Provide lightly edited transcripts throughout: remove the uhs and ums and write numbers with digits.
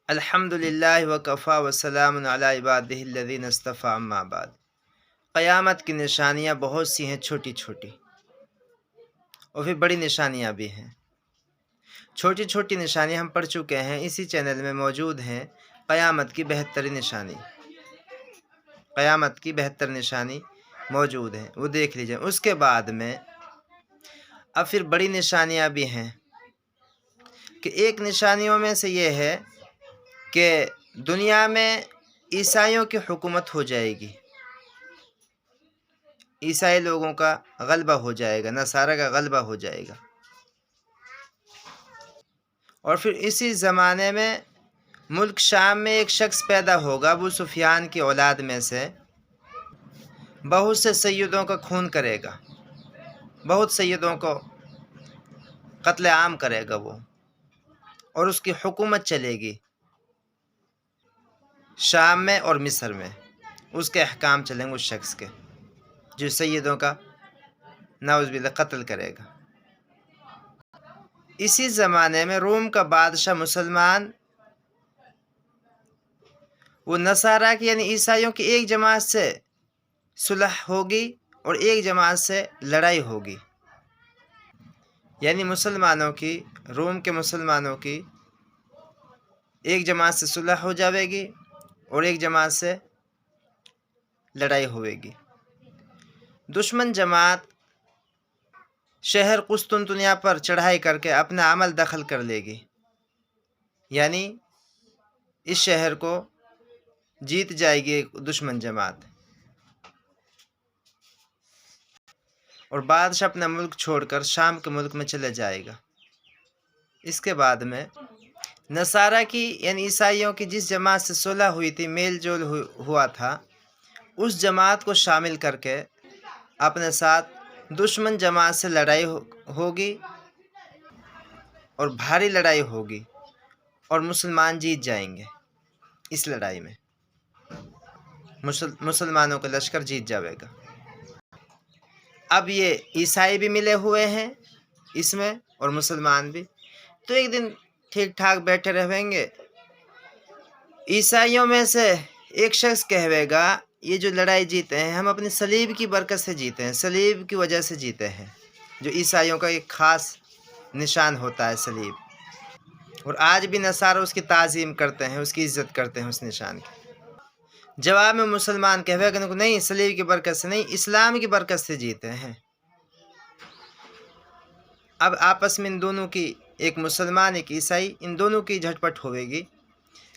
الحمد للہ وکفا وسلام علی عبادہ الذین اصطفیٰ اما بعد۔ قیامت کی نشانیاں بہت سی ہیں، چھوٹی چھوٹی اور پھر بڑی نشانیاں بھی ہیں۔ چھوٹی چھوٹی نشانیاں ہم پڑھ چکے ہیں، اسی چینل میں موجود ہیں قیامت کی 72 نشانی۔ قیامت کی 72 نشانی موجود ہیں، وہ دیکھ لیجئے۔ اس کے بعد میں اب پھر بڑی نشانیاں بھی ہیں کہ ایک نشانیوں میں سے یہ ہے کہ دنیا میں عیسائیوں کی حکومت ہو جائے گی، عیسائی لوگوں کا غلبہ ہو جائے گا، نصارہ کا غلبہ ہو جائے گا۔ اور پھر اسی زمانے میں ملک شام میں ایک شخص پیدا ہوگا، ابو سفیان کی اولاد میں سے، بہت سے سیدوں کا خون کرے گا، بہت سیدوں کو قتل عام کرے گا وہ، اور اس کی حکومت چلے گی شام میں اور مصر میں۔ اس کے احکام چلیں گے اس شخص کے جو سیدوں کا نعوذ باللہ قتل کرے گا۔ اسی زمانے میں روم کا بادشاہ مسلمان، وہ نصارہ کی یعنی عیسائیوں کی ایک جماعت سے صلح ہوگی اور ایک جماعت سے لڑائی ہوگی، یعنی مسلمانوں کی، روم کے مسلمانوں کی ایک جماعت سے صلح ہو جاوے گی اور ایک جماعت سے لڑائی ہوئے گی۔ دشمن جماعت شہر قسطنطنیہ پر چڑھائی کر کے اپنا عمل دخل کر لے گی، یعنی اس شہر کو جیت جائے گی ایک دشمن جماعت، اور بادشاہ اپنا ملک چھوڑ کر شام کے ملک میں چلے جائے گا۔ اس کے بعد میں نصارہ کی یعنی عیسائیوں کی جس جماعت سے صلح ہوئی تھی، میل جول ہوا تھا، اس جماعت کو شامل کر کے اپنے ساتھ دشمن جماعت سے لڑائی ہوگی اور بھاری لڑائی ہوگی، اور مسلمان جیت جائیں گے اس لڑائی میں، مسلمانوں کا لشکر جیت جاوے گا۔ اب یہ عیسائی بھی ملے ہوئے ہیں اس میں اور مسلمان بھی، تو ایک دن ٹھیک ٹھاک بیٹھے رہیں گے۔ عیسائیوں میں سے ایک شخص کہوے گا یہ جو لڑائی جیتے ہیں ہم اپنی صلیب کی برکت سے جیتے ہیں، صلیب کی وجہ سے جیتے ہیں، جو عیسائیوں کا ایک خاص نشان ہوتا ہے صلیب، اور آج بھی نصارہ اس کی تعظیم کرتے ہیں، اس کی عزت کرتے ہیں اس نشان کی۔ جواب میں مسلمان کہوے گا نہیں، صلیب کی برکت سے نہیں، اسلام کی برکت سے جیتے ہیں۔ اب آپس میں ان دونوں کی، ایک مسلمان ایک عیسائی، ان دونوں کی جھٹ پٹ ہوئے گی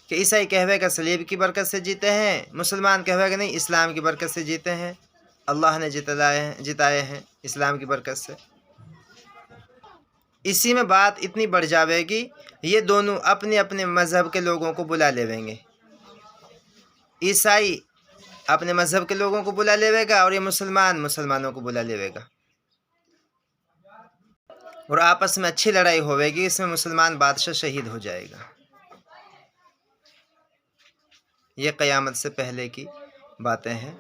کہ عیسائی کہوے گا صلیب کی برکت سے جیتے ہیں، مسلمان کہوے گا نہیں، اسلام کی برکت سے جیتے ہیں، اللہ نے جتائے ہیں اسلام کی برکت سے۔ اسی میں بات اتنی بڑھ جاوے گی، یہ دونوں اپنے اپنے مذہب کے لوگوں کو بلا لیویں گے، عیسائی اپنے مذہب کے لوگوں کو بلا لیوے گا اور یہ مسلمانوں کو بلا لیوے گا، اور آپس میں اچھی لڑائی ہوئے گی، اس میں مسلمان بادشاہ شہید ہو جائے گا۔ یہ قیامت سے پہلے کی باتیں ہیں،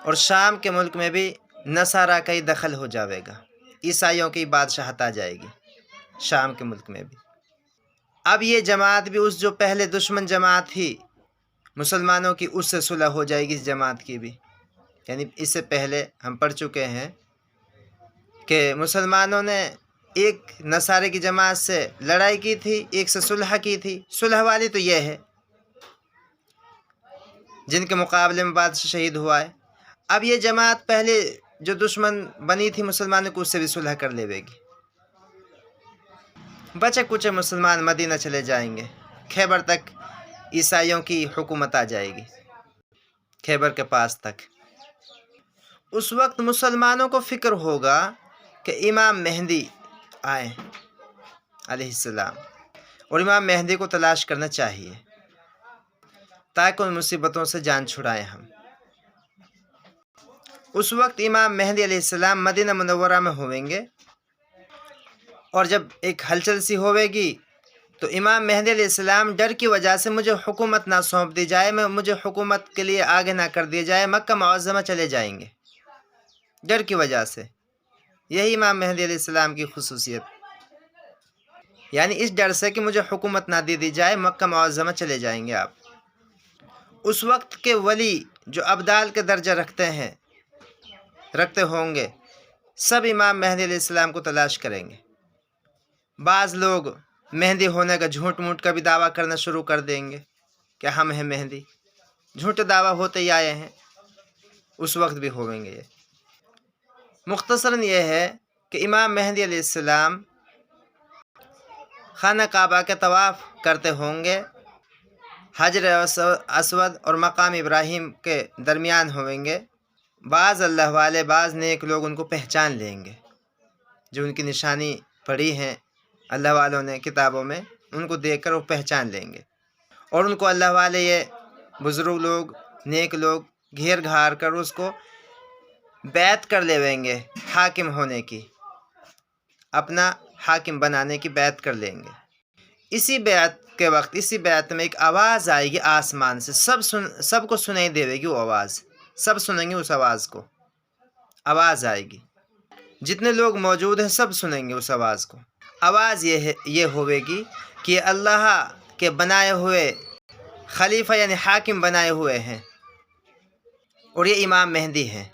اور شام کے ملک میں بھی نصارہ کا ہی دخل ہو جاوے گا، عیسائیوں کی بادشاہت آ جائے گی شام کے ملک میں بھی۔ اب یہ جماعت بھی اس جو پہلے دشمن جماعت تھی مسلمانوں کی، اس سے صلح ہو جائے گی اس جماعت کی بھی، یعنی اس سے پہلے ہم پڑھ چکے ہیں کہ مسلمانوں نے ایک نصارے کی جماعت سے لڑائی کی تھی، ایک سے صلح کی تھی، صلح والی تو یہ ہے جن کے مقابلے میں بادشاہ شہید ہوا ہے۔ اب یہ جماعت پہلے جو دشمن بنی تھی مسلمانوں کو، اس سے بھی صلح کر لیوے گی، بچے کچے مسلمان مدینہ چلے جائیں گے، خیبر تک عیسائیوں کی حکومت آ جائے گی، خیبر کے پاس تک۔ اس وقت مسلمانوں کو فکر ہوگا کہ امام مہدی آئے علیہ السلام، اور امام مہدی کو تلاش کرنا چاہیے تاکہ ان مصیبتوں سے جان چھڑائیں ہم۔ اس وقت امام مہدی علیہ السلام مدینہ منورہ میں ہوئیں گے، اور جب ایک ہلچل سی ہوئے گی تو امام مہدی علیہ السلام ڈر کی وجہ سے مجھے حکومت نہ سونپ دی جائے، مجھے حکومت کے لیے آگے نہ کر دیا جائے، مکہ معظمہ چلے جائیں گے ڈر کی وجہ سے۔ یہی امام مہدی علیہ السلام کی خصوصیت۔ یعنی اس ڈر سے کہ مجھے حکومت نہ دے دی جائے مکہ معظمہ چلے جائیں گے آپ۔ اس وقت کے ولی جو ابدال کے درجہ رکھتے ہوں گے سب امام مہدی علیہ السلام کو تلاش کریں گے۔ بعض لوگ مہدی ہونے کا جھوٹ موٹ کا بھی دعویٰ کرنا شروع کر دیں گے کہ ہم ہیں مہدی، جھوٹے دعویٰ ہوتے ہی آئے ہیں، اس وقت بھی ہویں گے یہ۔ مختصراً یہ ہے کہ امام مہدی علیہ السلام خانہ کعبہ کے طواف کرتے ہوں گے، حجر اسود اور مقام ابراہیم کے درمیان ہوئیں گے۔ بعض اللہ والے، بعض نیک لوگ ان کو پہچان لیں گے، جو ان کی نشانی پڑھی ہیں اللہ والوں نے کتابوں میں، ان کو دیکھ کر وہ پہچان لیں گے، اور ان کو اللہ والے یہ بزرگ لوگ، نیک لوگ گھیر گھار کر اس کو بیعت کر لیں گے، حاکم ہونے کی، اپنا حاکم بنانے کی بیعت کر لیں گے۔ اسی بیعت کے وقت، اسی بیعت میں ایک آواز آئے گی آسمان سے، سب کو سنائی دے گی وہ آواز، سب سنیں گے اس آواز کو، آواز آئے گی، جتنے لوگ موجود ہیں سب سنیں گے اس آواز کو۔ آواز یہ ہوئے گی کہ اللہ کے بنائے ہوئے خلیفہ یعنی حاکم بنائے ہوئے ہیں، اور یہ امام مہدی ہیں،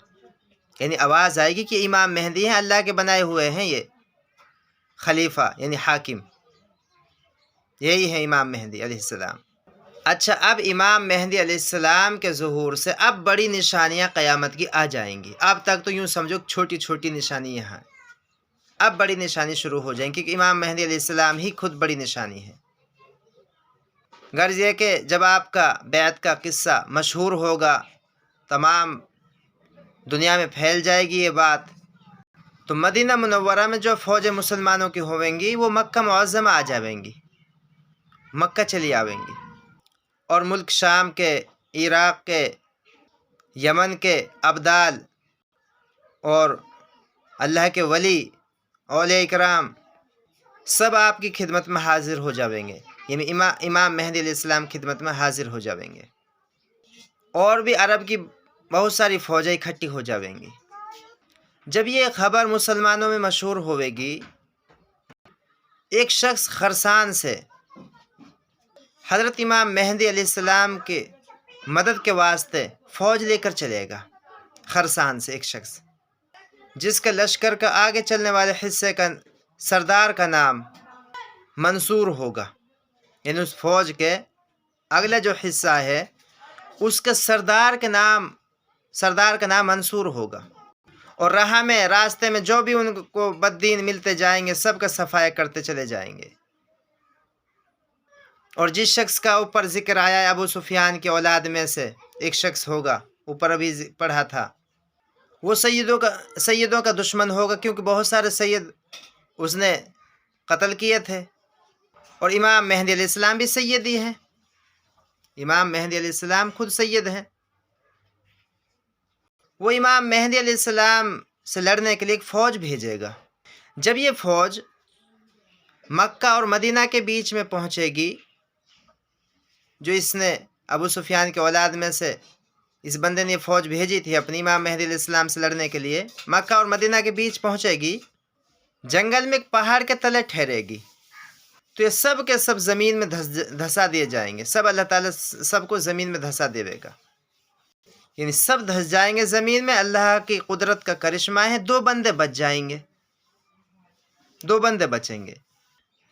یعنی آواز آئے گی کہ امام مہدی ہیں، اللہ کے بنائے ہوئے ہیں یہ خلیفہ یعنی حاکم، یہی ہے امام مہدی علیہ السلام۔ اچھا، اب امام مہدی علیہ السلام کے ظہور سے اب بڑی نشانیاں قیامت کی آ جائیں گی۔ اب تک تو یوں سمجھو چھوٹی چھوٹی نشانیاں ہیں، اب بڑی نشانی شروع ہو جائیں گی، کیونکہ امام مہدی علیہ السلام ہی خود بڑی نشانی ہے۔ غرض یہ کہ جب آپ کا بیعت کا قصہ مشہور ہوگا، تمام دنیا میں پھیل جائے گی یہ بات، تو مدینہ منورہ میں جو فوج مسلمانوں کی ہویں گی وہ مکہ معظمہ آ جائیں گی، مکہ چلی آویں گی، اور ملک شام کے، عراق کے، یمن کے ابدال اور اللہ کے ولی، اولیاء کرام سب آپ کی خدمت میں حاضر ہو جائیں گے، یعنی امام مہدی علیہ السلام خدمت میں حاضر ہو جائیں گے، اور بھی عرب کی بہت ساری فوجیں اکٹھی ہو جائیں گی۔ جب یہ خبر مسلمانوں میں مشہور ہوئے گی، ایک شخص خراسان سے حضرت امام مہدی علیہ السلام کے مدد کے واسطے فوج لے کر چلے گا۔ خراسان سے ایک شخص، جس کا لشکر کا آگے چلنے والے حصے کا سردار کا نام منصور ہوگا، یعنی اس فوج کے اگلا جو حصہ ہے اس کے سردار کا نام منصور ہوگا، اور راہ میں، راستے میں جو بھی ان کو بددین ملتے جائیں گے سب کا صفائی کرتے چلے جائیں گے۔ اور جس شخص کا اوپر ذکر آیا ہے، ابو سفیان کی اولاد میں سے ایک شخص ہوگا، اوپر ابھی پڑھا تھا، وہ سیدوں کا دشمن ہوگا، کیونکہ بہت سارے سید اس نے قتل کیے تھے، اور امام مہدی علیہ السلام بھی سیدی ہیں، امام مہدی علیہ السلام خود سید ہیں۔ وہ امام مہدی علیہ السلام سے لڑنے کے لیے ایک فوج بھیجے گا۔ جب یہ فوج مکہ اور مدینہ کے بیچ میں پہنچے گی، جو اس نے ابو سفیان کے اولاد میں سے اس بندے نے یہ فوج بھیجی تھی اپنی امام مہدی علیہ السلام سے لڑنے کے لیے، مکہ اور مدینہ کے بیچ پہنچے گی، جنگل میں ایک پہاڑ کے تلے ٹھہرے گی، تو یہ سب کے سب زمین میں دھسا دیے جائیں گے، سب اللہ تعالیٰ سب کو زمین میں دھسا دے گا، یعنی سب دھس جائیں گے زمین میں۔ اللہ کی قدرت کا کرشمہ ہے، 2 بندے بچ جائیں گے، 2 بندے بچیں گے،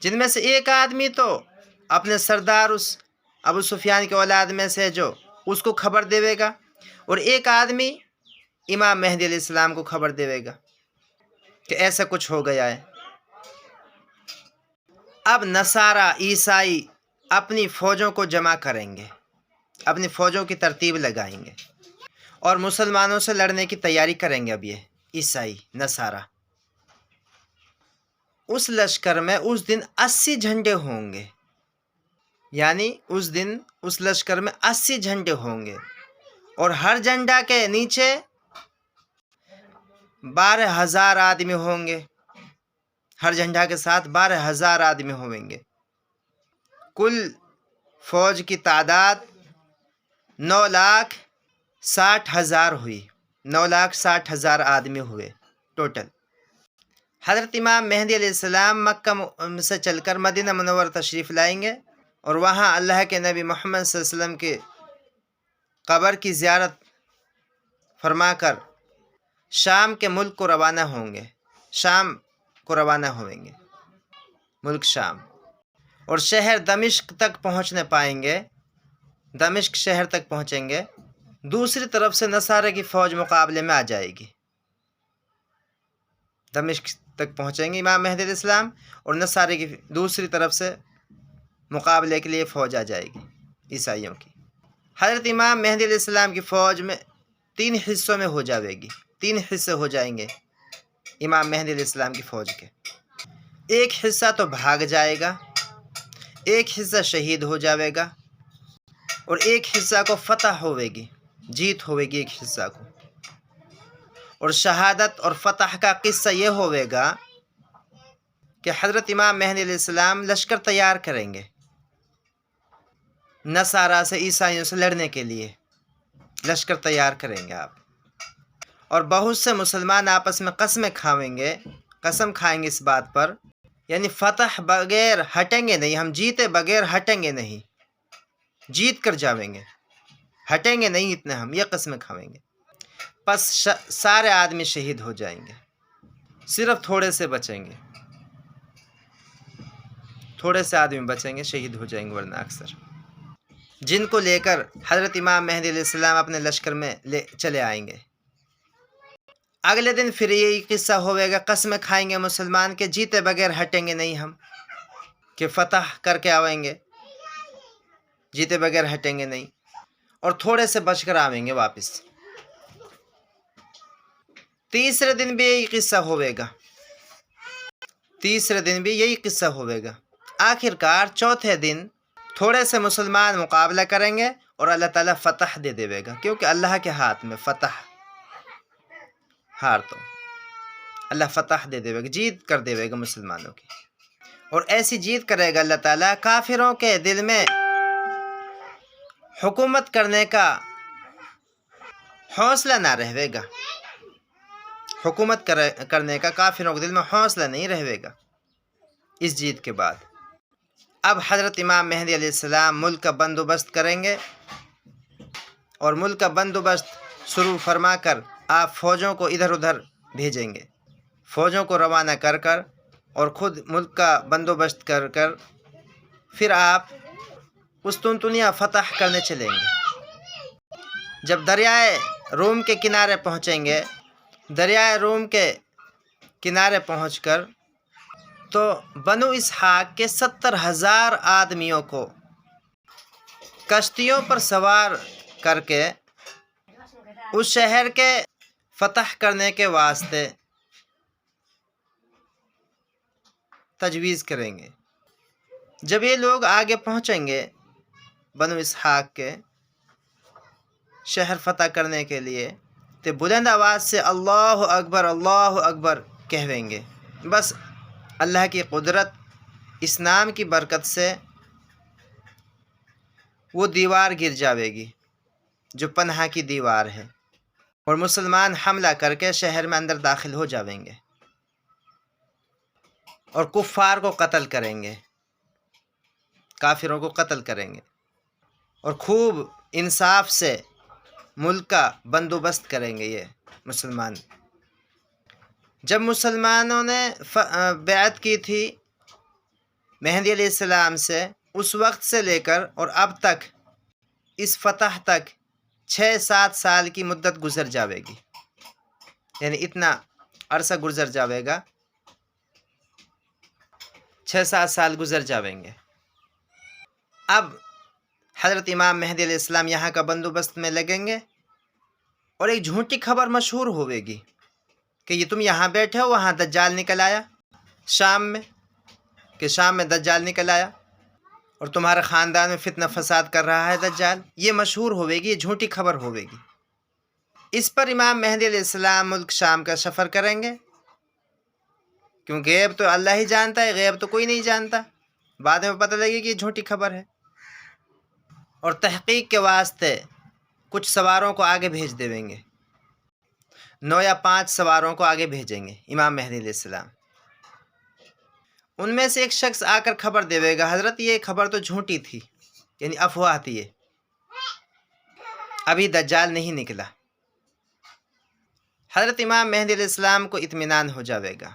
جن میں سے ایک آدمی تو اپنے سردار اس ابو سفیان کے اولاد میں سے جو اس کو خبر دے گا، اور ایک آدمی امام مہدی علیہ السلام کو خبر دے گا کہ ایسا کچھ ہو گیا ہے۔ اب نصارہ، عیسائی اپنی فوجوں کو جمع کریں گے، اپنی فوجوں کی ترتیب لگائیں گے، اور مسلمانوں سے لڑنے کی تیاری کریں گے۔ اب یہ عیسائی، نصارہ، اس لشکر میں اس دن 80 جھنڈے ہوں گے، یعنی اس دن اس لشکر میں 80 جھنڈے ہوں گے، اور ہر جھنڈا کے نیچے 12,000 آدمی ہوں گے، ہر جھنڈا کے ساتھ 12,000 آدمی ہوں گے۔ کل فوج کی تعداد 9,60,000 ہوئی، 9,60,000 آدمی ہوئے ٹوٹل۔ حضرت امام مہدی علیہ السلام مکہ سے چل کر مدینہ منور تشریف لائیں گے اور وہاں اللہ کے نبی محمد صلی اللہ علیہ وسلم کے قبر کی زیارت فرما کر شام کے ملک کو روانہ ہوں گے، شام کو روانہ ہوئیں گے، ملک شام، اور شہر دمشق تک پہنچنے پائیں گے، دمشق شہر تک پہنچیں گے۔ دوسری طرف سے نصارہ کی فوج مقابلے میں آ جائے گی، دمشق تک پہنچیں گے امام مہدی علیہ السلام اور نصارے کی دوسری طرف سے مقابلے کے لیے فوج آ جائے گی عیسائیوں کی۔ حضرت امام مہدی علیہ السلام کی فوج میں 3 حصوں میں ہو جائے گی، 3 حصے ہو جائیں گے امام مہدی علیہ السلام کی فوج کے۔ ایک حصہ تو بھاگ جائے گا، ایک حصہ شہید ہو جائے گا، اور ایک حصہ کو فتح ہوئے گی، جیت ہوئے گی ایک حصہ کو۔ اور شہادت اور فتح کا قصہ یہ ہوئے گا کہ حضرت امام مہدی علیہ السلام لشکر تیار کریں گے نصارہ سے، عیسائیوں سے لڑنے کے لیے لشکر تیار کریں گے آپ، اور بہت سے مسلمان آپس میں قسمیں کھائیں گے، قسم کھائیں گے اس بات پر، یعنی فتح بغیر ہٹیں گے نہیں، ہم جیتے بغیر ہٹیں گے نہیں، جیت کر جاویں گے، ہٹیں گے نہیں اتنے، ہم یہ قسمیں کھائیں گے۔ پس سارے آدمی شہید ہو جائیں گے، صرف تھوڑے سے بچیں گے، تھوڑے سے آدمی بچیں گے، شہید ہو جائیں گے ورنہ اکثر، جن کو لے کر حضرت امام مہدی علیہ السلام اپنے لشکر میں چلے آئیں گے۔ اگلے دن پھر یہی قصہ ہوئے گا، قسمیں کھائیں گے مسلمان کے جیتے بغیر ہٹیں گے نہیں ہم، کہ فتح کر کے آئیں گے، جیتے بغیر ہٹیں گے نہیں، اور تھوڑے سے بچ کر آئیں گے واپس۔ تیسرے دن بھی یہی قصہ ہوئے گا، تیسرے دن بھی یہی قصہ ہوئے گا۔ آخر کار چوتھے دن تھوڑے سے مسلمان مقابلہ کریں گے اور اللہ تعالیٰ فتح دے دے گا، کیونکہ اللہ کے ہاتھ میں فتح، ہار تو اللہ فتح دے دے گا، جیت کر دے گا مسلمانوں کی، اور ایسی جیت کرے گا اللہ تعالیٰ کافروں کے دل میں حکومت کرنے کا حوصلہ نہ رہے گا، حکومت کرنے کا کافروں کے دل میں حوصلہ نہیں رہے گا اس جیت کے بعد۔ اب حضرت امام مہدی علیہ السلام ملک کا بندوبست کریں گے، اور ملک کا بندوبست شروع فرما کر آپ فوجوں کو ادھر ادھر بھیجیں گے، فوجوں کو روانہ کر کر اور خود ملک کا بندوبست کر کر پھر آپ قسطنطنیہ فتح کرنے چلیں گے۔ جب دریائے روم کے کنارے پہنچیں گے، دریائے روم کے کنارے پہنچ کر تو بنو اسحاق کے 70,000 آدمیوں کو کشتیوں پر سوار کر کے اس شہر کے فتح کرنے کے واسطے تجویز کریں گے۔ جب یہ لوگ آگے پہنچیں گے بنو اسحاق کے شہر فتح کرنے کے لیے، تو بلند آواز سے اللہ اکبر اللہ اکبر کہویں گے۔ بس اللہ کی قدرت، اسلام کی برکت سے وہ دیوار گر جاوے گی جو پناہ کی دیوار ہے، اور مسلمان حملہ کر کے شہر میں اندر داخل ہو جاویں گے اور کفار کو قتل کریں گے، کافروں کو قتل کریں گے، اور خوب انصاف سے ملک کا بندوبست کریں گے یہ مسلمان۔ جب مسلمانوں نے بیعت کی تھی مہدی علیہ السلام سے، اس وقت سے لے کر اور اب تک اس فتح تک 6-7 سال کی مدت گزر جاوے گی، یعنی اتنا عرصہ گزر جاوے گا، 6-7 سال گزر جاویں گے۔ اب حضرت امام مہدی علیہ السلام یہاں کا بندوبست میں لگیں گے، اور ایک جھوٹی خبر مشہور ہوئے گی کہ یہ تم یہاں بیٹھے ہو، وہاں دجال نکل آیا شام میں، کہ شام میں دجال نکل آیا اور تمہارے خاندان میں فتنہ فساد کر رہا ہے دجال، یہ مشہور ہوئے گی، یہ جھوٹی خبر ہوئے گی۔ اس پر امام مہدی علیہ السلام ملک شام کا سفر کریں گے، کیونکہ غیب تو اللہ ہی جانتا ہے، غیب تو کوئی نہیں جانتا، بعد میں پتہ لگے کہ یہ جھوٹی خبر ہے، اور تحقیق کے واسطے کچھ سواروں کو آگے بھیج دیں گے، 9 یا 5 سواروں کو آگے بھیجیں گے امام مہدی علیہ السلام، ان میں سے ایک شخص آ کر خبر دے گا، حضرت یہ خبر تو جھوٹی تھی، یعنی افواہ تھی، یہ ابھی دجال نہیں نکلا۔ حضرت امام مہدی علیہ السلام کو اطمینان ہو جاوے گا،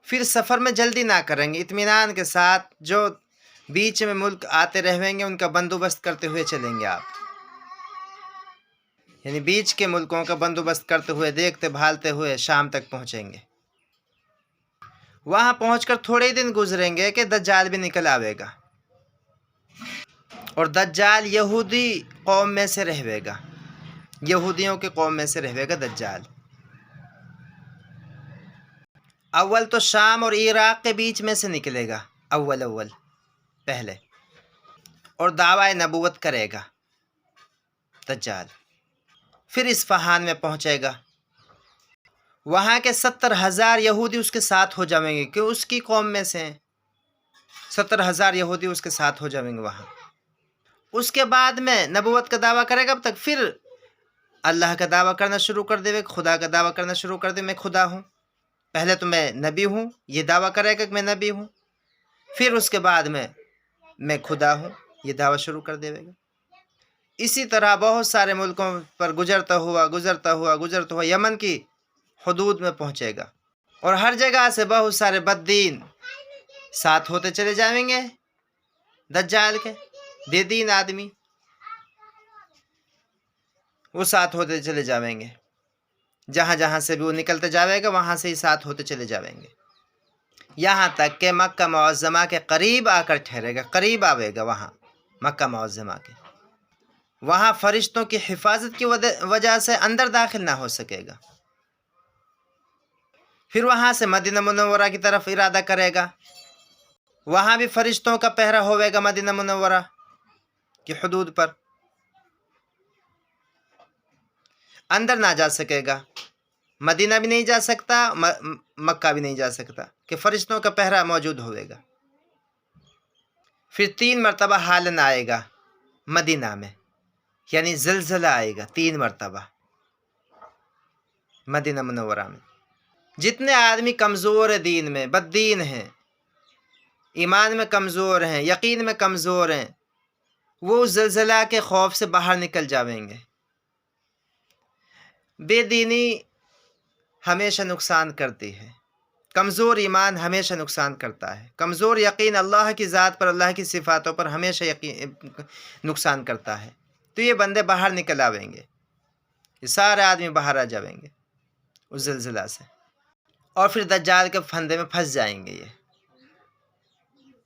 پھر سفر میں جلدی نہ کریں گے، اطمینان کے ساتھ جو بیچ میں ملک آتے رہیں گے ان کا بندوبست کرتے ہوئے چلیں گے آپ، یعنی بیچ کے ملکوں کا بندوبست کرتے ہوئے، دیکھتے بھالتے ہوئے شام تک پہنچیں گے۔ وہاں پہنچ کر تھوڑے ہی دن گزریں گے کہ دجال بھی نکل آوے گا، اور دجال یہودی قوم میں سے رہے گا، یہودیوں کے قوم میں سے رہے گا دجال۔ اول تو شام اور عراق کے بیچ میں سے نکلے گا، اول پہلے، اور دعوی نبوت کرے گا دجال۔ پھر اصفہان میں پہنچے گا، وہاں کے 70,000 یہودی اس کے ساتھ ہو جائیں گے کہ اس کی قوم میں سے 70,000 یہودی اس کے ساتھ ہو جائیں گے وہاں۔ اس کے بعد میں نبوت کا دعویٰ کرے گا، اب تک پھر اللہ کا دعویٰ کرنا شروع کر دے گا، خدا کا دعویٰ کرنا شروع کر دے، میں خدا ہوں۔ پہلے تو میں نبی ہوں، یہ دعویٰ کرے گا کہ میں نبی ہوں، پھر اس کے بعد میں خدا ہوں، یہ دعویٰ شروع کر دے گا۔ اسی طرح بہت سارے ملکوں پر گزرتا ہوا یمن کی حدود میں پہنچے گا، اور ہر جگہ سے بہت سارے بددین ساتھ ہوتے چلے جائیں گے دجال کے، بے دین آدمی وہ ساتھ ہوتے چلے جائیں گے، جہاں سے بھی وہ نکلتے جاوے گا وہاں سے ہی ساتھ ہوتے چلے جائیں گے، یہاں تک کہ مکہ معظمہ کے قریب آ کر ٹھہرے گا، قریب آوے گا وہاں مکہ معظمہ کے، وہاں فرشتوں کی حفاظت کی وجہ سے اندر داخل نہ ہو سکے گا۔ پھر وہاں سے مدینہ منورہ کی طرف ارادہ کرے گا، وہاں بھی فرشتوں کا پہرا ہوئے گا، مدینہ منورہ کی حدود پر اندر نہ جا سکے گا، مدینہ بھی نہیں جا سکتا، مکہ بھی نہیں جا سکتا، کہ فرشتوں کا پہرا موجود ہوئے گا۔ پھر 3 مرتبہ حالن آئے گا مدینہ میں، یعنی زلزلہ آئے گا 3 مرتبہ مدینہ منورہ میں۔ جتنے آدمی کمزور دین میں، بددین ہیں، ایمان میں کمزور ہیں، یقین میں کمزور ہیں، وہ زلزلہ کے خوف سے باہر نکل جاویں گے۔ بے دینی ہمیشہ نقصان کرتی ہے، کمزور ایمان ہمیشہ نقصان کرتا ہے، کمزور یقین اللہ کی ذات پر، اللہ کی صفاتوں پر ہمیشہ نقصان کرتا ہے۔ تو یہ بندے باہر نکل آویں گے، یہ سارے آدمی باہر آ جائیں گے اس زلزلہ سے، اور پھر دجال کے پھندے میں پھنس جائیں گے، یہ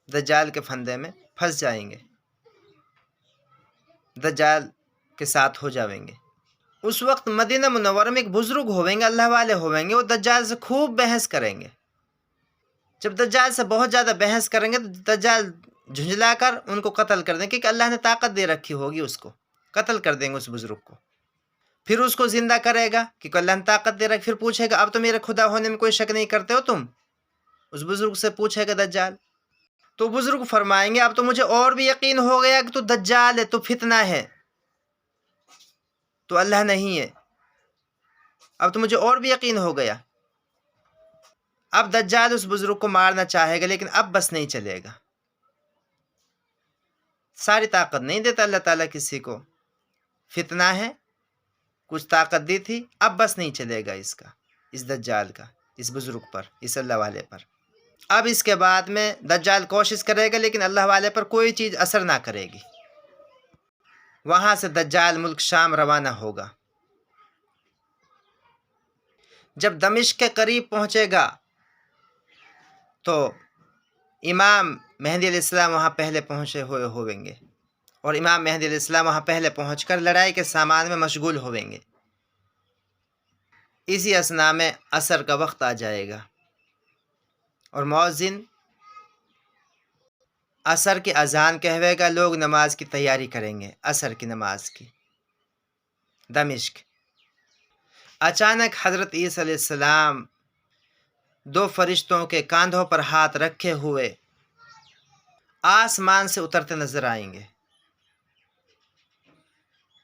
دجال کے پھندے میں پھنس جائیں گے، دجال کے ساتھ ہو جائیں گے۔ اس وقت مدینہ منورہ میں ایک بزرگ ہوئیں گے، اللہ والے ہوئیں گے، وہ دجال سے خوب بحث کریں گے۔ جب دجال سے بہت زیادہ بحث کریں گے تو دجال جھنجلا کر ان کو قتل کر دیں گے، کیونکہ اللہ نے طاقت دے رکھی ہوگی، اس کو قتل کر دیں گے اس بزرگ کو۔ پھر اس کو زندہ کرے گا کیونکہ اللہ نے طاقت دے رکھی، پھر پوچھے گا اب تو میرے خدا ہونے میں کوئی شک نہیں کرتے ہو تم؟ اس بزرگ سے پوچھے گا دجال، تو بزرگ فرمائیں گے اب تو مجھے اور بھی یقین ہو گیا کہ تو دجال ہے، تو فتنہ ہے، تو اللہ نہیں ہے، اب تو مجھے اور بھی یقین ہو گیا۔ اب دجال اس بزرگ کو مارنا چاہے گا، لیکن اب بس نہیں چلے گا، ساری طاقت نہیں دیتا اللہ تعالیٰ کسی کو، فتنہ ہے، کچھ طاقت دی تھی، اب بس نہیں چلے گا اس کا، اس دجال کا، اس بزرگ پر، اس اللہ والے پر۔ اب اس کے بعد میں دجال کوشش کرے گا، لیکن اللہ والے پر کوئی چیز اثر نہ کرے گی۔ وہاں سے دجال ملک شام روانہ ہوگا، جب دمشق کے قریب پہنچے گا تو امام مہدی علیہ السلام وہاں پہلے پہنچے ہوئے ہوئیں گے، اور امام مہدی علیہ السلام وہاں پہلے پہنچ کر لڑائی کے سامان میں مشغول ہوئیں گے۔ اسی اثناء میں عصر کا وقت آ جائے گا، اور مؤذن عصر کی اذان کہوے گا، لوگ نماز کی تیاری کریں گے، عصر کی نماز کی، دمشق۔ اچانک حضرت عیسیٰ علیہ السلام 2 فرشتوں کے کاندھوں پر ہاتھ رکھے ہوئے آسمان سے اترتے نظر آئیں گے۔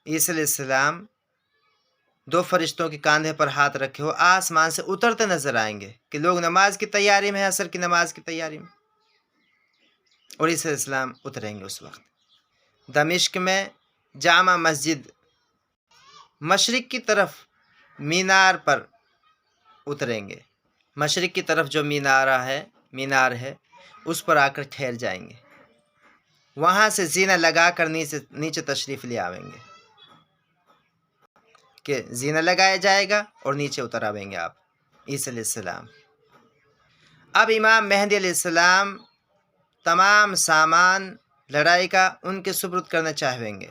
عیسیٰ علیہ السلام دو فرشتوں کے کاندھے پر ہاتھ رکھے ہو آسمان سے اترتے نظر آئیں گے کہ لوگ نماز کی تیاری میں ہیں، عصر کی نماز کی تیاری میں، اور عیسی علیہ السلام اتریں گے اس وقت۔ دمشق میں جامع مسجد مشرق کی طرف مینار پر اتریں گے، مشرق کی طرف جو مینار ہے اس پر آ کر ٹھہر جائیں گے، وہاں سے زینہ لگا کر نیچے تشریف لے آویں گے کہ زینہ لگایا جائے گا اور نیچے اتر آویں گے آپ عیسی علیہ السلام۔ اب امام مہدی علیہ السلام تمام سامان لڑائی کا ان کے سپرد کرنا چاہیں گے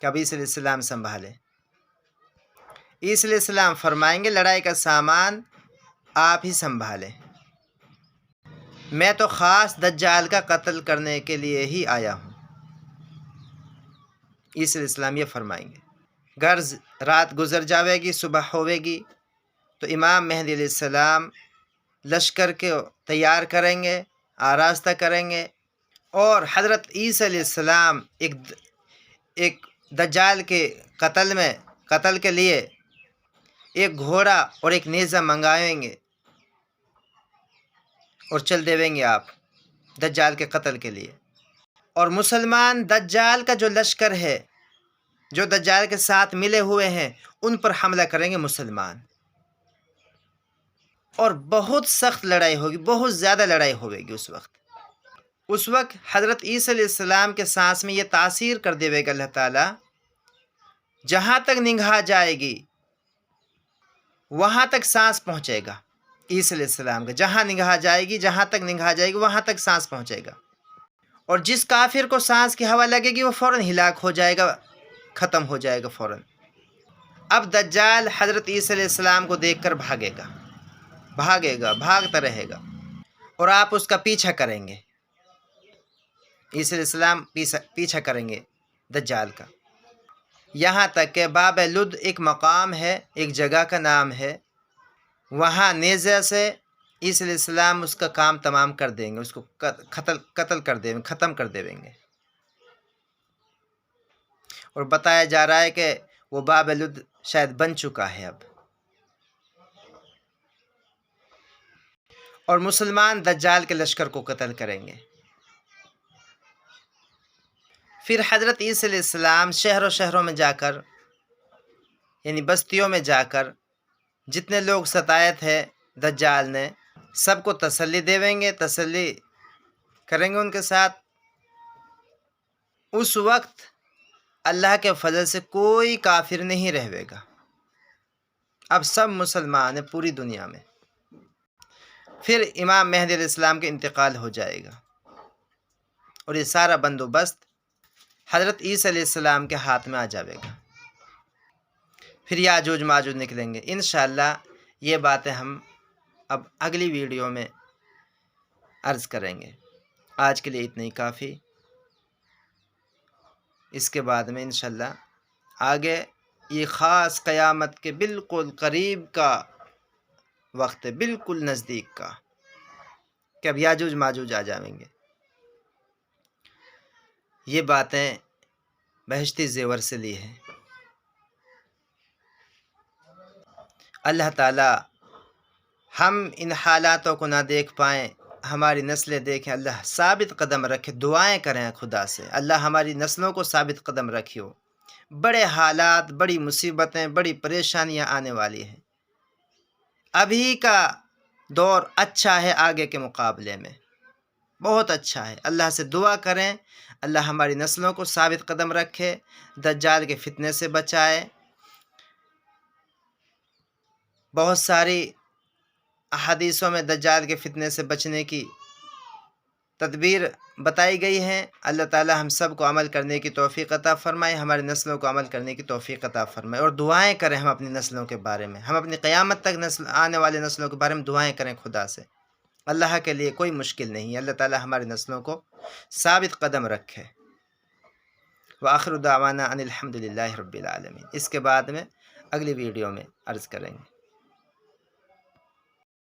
کہ اب عیسی علیہ السلام سنبھالیں۔ عیسی علیہ السلام فرمائیں گے لڑائی کا سامان آپ ہی سنبھالیں، میں تو خاص دجال کا قتل کرنے کے لیے ہی آیا ہوں۔ عیسی علیہ السلام یہ فرمائیں گے۔ غرض رات گزر جاوے گی، صبح ہوے گی تو امام مہدی علیہ السلام لشکر کے تیار کریں گے، آراستہ کریں گے، اور حضرت عیسی علیہ السلام ایک دجال کے قتل کے لیے ایک گھوڑا اور ایک نیزہ منگائیں گے اور چل دیویں گے آپ دجال کے قتل کے لیے۔ اور مسلمان دجال کا جو لشکر ہے، جو دجال کے ساتھ ملے ہوئے ہیں، ان پر حملہ کریں گے مسلمان، اور بہت سخت لڑائی ہوگی، بہت زیادہ لڑائی ہوئے گی اس وقت حضرت عیسی علیہ السلام کے سانس میں یہ تاثیر کر دے گا اللہ تعالیٰ، جہاں تک نگاہ جائے گی وہاں تک سانس پہنچے گا عیسی علیہ السلام کا، جہاں تک نگاہ جائے گی وہاں تک سانس پہنچے گا، اور جس کافر کو سانس کی ہوا لگے گی وہ فوراً ہلاک ہو جائے گا، ختم ہو جائے گا فوراً۔ اب دجال حضرت عیسی علیہ السلام کو دیکھ کر بھاگتا رہے گا، اور آپ اس کا پیچھا کریں گے، عیسی علیہ السلام پیچھا کریں گے دجال کا، یہاں تک کہ باب لد ایک مقام ہے، ایک جگہ کا نام ہے، وہاں نیزے سے عیسی علیہ السلام اس کا کام تمام کر دیں گے، اس کو قتل کر دیں گے، ختم کر دیں گے۔ اور بتایا جا رہا ہے کہ وہ باب لد شاید بن چکا ہے اب، اور مسلمان دجال کے لشکر کو قتل کریں گے۔ پھر حضرت عیسی علیہ السلام شہروں میں جا کر، یعنی بستیوں میں جا کر، جتنے لوگ ستائے تھے دجال نے، سب کو تسلی دیویں گے، تسلی کریں گے ان کے ساتھ۔ اس وقت اللہ کے فضل سے کوئی کافر نہیں رہے گا، اب سب مسلمان ہیں پوری دنیا میں۔ پھر امام مہدی علیہ السلام کے انتقال ہو جائے گا، اور یہ سارا بندوبست حضرت عیسی علیہ السلام کے ہاتھ میں آ جائے گا۔ پھر یاجوج ماجوج نکلیں گے، انشاءاللہ یہ باتیں ہم اب اگلی ویڈیو میں عرض کریں گے۔ آج کے لیے اتنا ہی کافی، اس کے بعد میں انشاءاللہ آگے یہ خاص قیامت کے بالکل قریب کا وقت ہے، بالکل نزدیک کا، کہ اب یاجوج ماجوج آ جائیں گے۔ یہ باتیں بہشتی زیور سے لی ہیں۔ اللہ تعالی ہم ان حالاتوں کو نہ دیکھ پائیں، ہماری نسلیں دیکھیں، اللہ ثابت قدم رکھے، دعائیں کریں خدا سے، اللہ ہماری نسلوں کو ثابت قدم رکھیو۔ بڑے حالات، بڑی مصیبتیں، بڑی پریشانیاں آنے والی ہیں۔ ابھی کا دور اچھا ہے آگے کے مقابلے میں، بہت اچھا ہے۔ اللہ سے دعا کریں، اللہ ہماری نسلوں کو ثابت قدم رکھے، دجال کے فتنے سے بچائے۔ بہت ساری احادیثوں میں دجال کے فتنے سے بچنے کی تدبیر بتائی گئی ہیں۔ اللہ تعالی ہم سب کو عمل کرنے کی توفیق عطا فرمائے، ہماری نسلوں کو عمل کرنے کی توفیق عطا فرمائے، اور دعائیں کریں ہم اپنی نسلوں کے بارے میں، ہم اپنی قیامت تک آنے والے نسلوں کے بارے میں دعائیں کریں خدا سے۔ اللہ کے لیے کوئی مشکل نہیں ہے، اللہ تعالی ہماری نسلوں کو ثابت قدم رکھے۔ وآخر دعوانا ان الحمد للہ رب العالمین۔ اس کے بعد میں اگلی ویڈیو میں عرض کریں گے۔